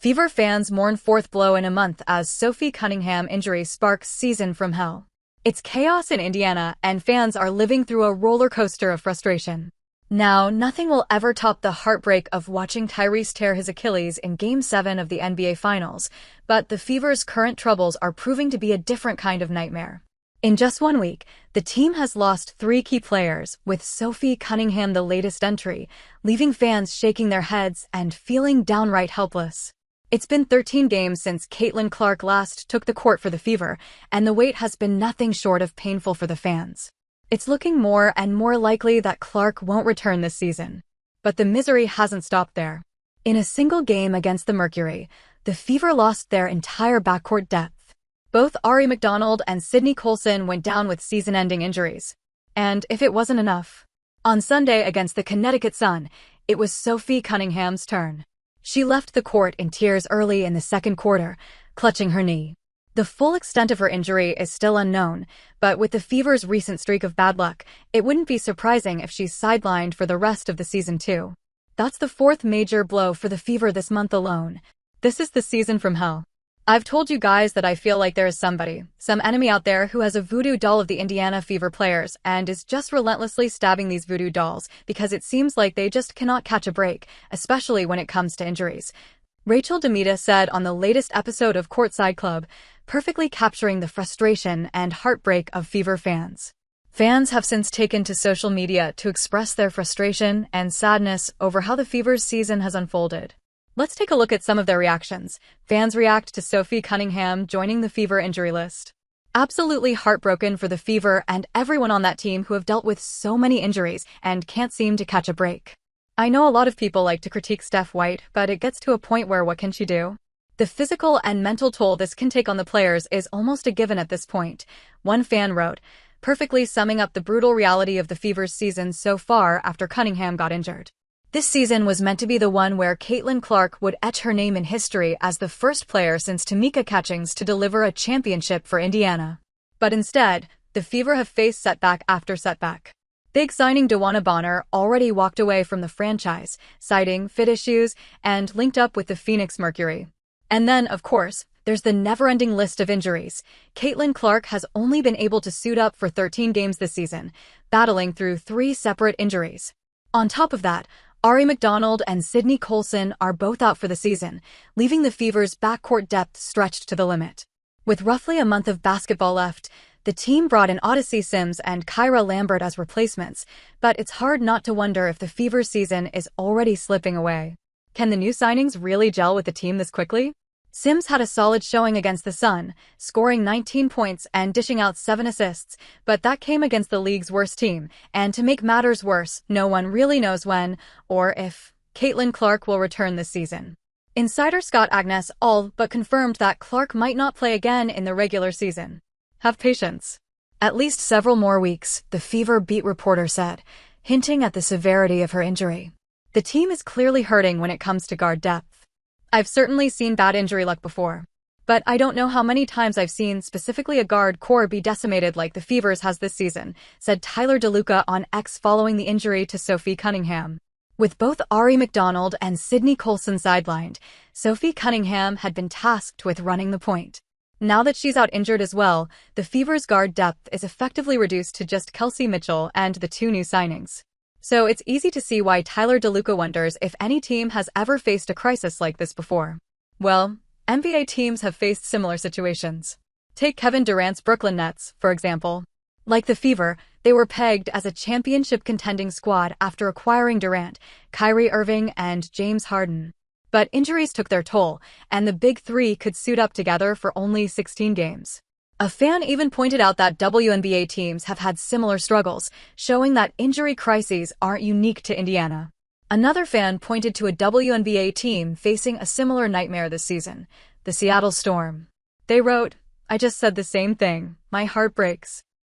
Fever fans mourn fourth blow in a month as Sophie Cunningham injury sparks season from hell. It's chaos in Indiana, and fans are living through a roller coaster of frustration. Now, nothing will ever top the heartbreak of watching Tyrese tear his Achilles in Game 7 of the NBA Finals, but the Fever's current troubles are proving to be a different kind of nightmare. In just 1 week, the team has lost 3 key players, with Sophie Cunningham the latest entry, leaving fans shaking their heads and feeling downright helpless. It's been 13 games since Caitlin Clark last took the court for the Fever, and the wait has been nothing short of painful for the fans. It's looking more and more likely that Clark won't return this season. But the misery hasn't stopped there. In a single game against the Mercury, the Fever lost their entire backcourt depth. Both Ari McDonald and Sydney Colson went down with season-ending injuries. And if it wasn't enough, on Sunday against the Connecticut Sun, it was Sophie Cunningham's turn. She left the court in tears early in the second quarter, clutching her knee. The full extent of her injury is still unknown, but with the Fever's recent streak of bad luck, it wouldn't be surprising if she's sidelined for the rest of the season too. That's the 4th major blow for the Fever this month alone. This is the season from hell. I've told you guys that I feel like there is some enemy out there who has a voodoo doll of the Indiana Fever players and is just relentlessly stabbing these voodoo dolls because it seems like they just cannot catch a break, especially when it comes to injuries. Rachel Demita said on the latest episode of Courtside Club, perfectly capturing the frustration and heartbreak of Fever fans. Fans have since taken to social media to express their frustration and sadness over how the Fever's season has unfolded. Let's take a look at some of their reactions. Fans react to Sophie Cunningham joining the Fever injury list. Absolutely heartbroken for the Fever and everyone on that team who have dealt with so many injuries and can't seem to catch a break. I know a lot of people like to critique Steph White, but it gets to a point where what can she do? The physical and mental toll this can take on the players is almost a given at this point. One fan wrote, perfectly summing up the brutal reality of the Fever's season so far after Cunningham got injured. This season was meant to be the one where Caitlin Clark would etch her name in history as the first player since Tamika Catchings to deliver a championship for Indiana. But instead, the Fever have faced setback after setback. Big signing DeWanna Bonner already walked away from the franchise, citing fit issues and linked up with the Phoenix Mercury. And then, of course, there's the never-ending list of injuries. Caitlin Clark has only been able to suit up for 13 games this season, battling through 3 separate injuries. On top of that, Ari McDonald and Sydney Colson are both out for the season, leaving the Fever's backcourt depth stretched to the limit. With roughly a month of basketball left, the team brought in Odyssey Sims and Kyra Lambert as replacements, but it's hard not to wonder if the Fever's season is already slipping away. Can the new signings really gel with the team this quickly? Sims had a solid showing against the Sun, scoring 19 points and dishing out 7 assists, but that came against the league's worst team, and to make matters worse, no one really knows when, or if, Caitlin Clark will return this season. Insider Scott Agnes all but confirmed that Clark might not play again in the regular season. Have patience. At least several more weeks, the Fever beat reporter said, hinting at the severity of her injury. The team is clearly hurting when it comes to guard depth. I've certainly seen bad injury luck before, but I don't know how many times I've seen specifically a guard core be decimated like the Fever's has this season, said Tyler DeLuca on X following the injury to Sophie Cunningham. With both Ari McDonald and Sydney Colson sidelined, Sophie Cunningham had been tasked with running the point. Now that she's out injured as well, the Fever's guard depth is effectively reduced to just Kelsey Mitchell and the 2 new signings. So it's easy to see why Tyler DeLuca wonders if any team has ever faced a crisis like this before. Well, NBA teams have faced similar situations. Take Kevin Durant's Brooklyn Nets, for example. Like the Fever, they were pegged as a championship-contending squad after acquiring Durant, Kyrie Irving, and James Harden. But injuries took their toll, and the Big Three could suit up together for only 16 games. A fan even pointed out that WNBA teams have had similar struggles, showing that injury crises aren't unique to Indiana. Another fan pointed to a WNBA team facing a similar nightmare this season, the Seattle Storm. They wrote, I just said the same thing, my heart breaks.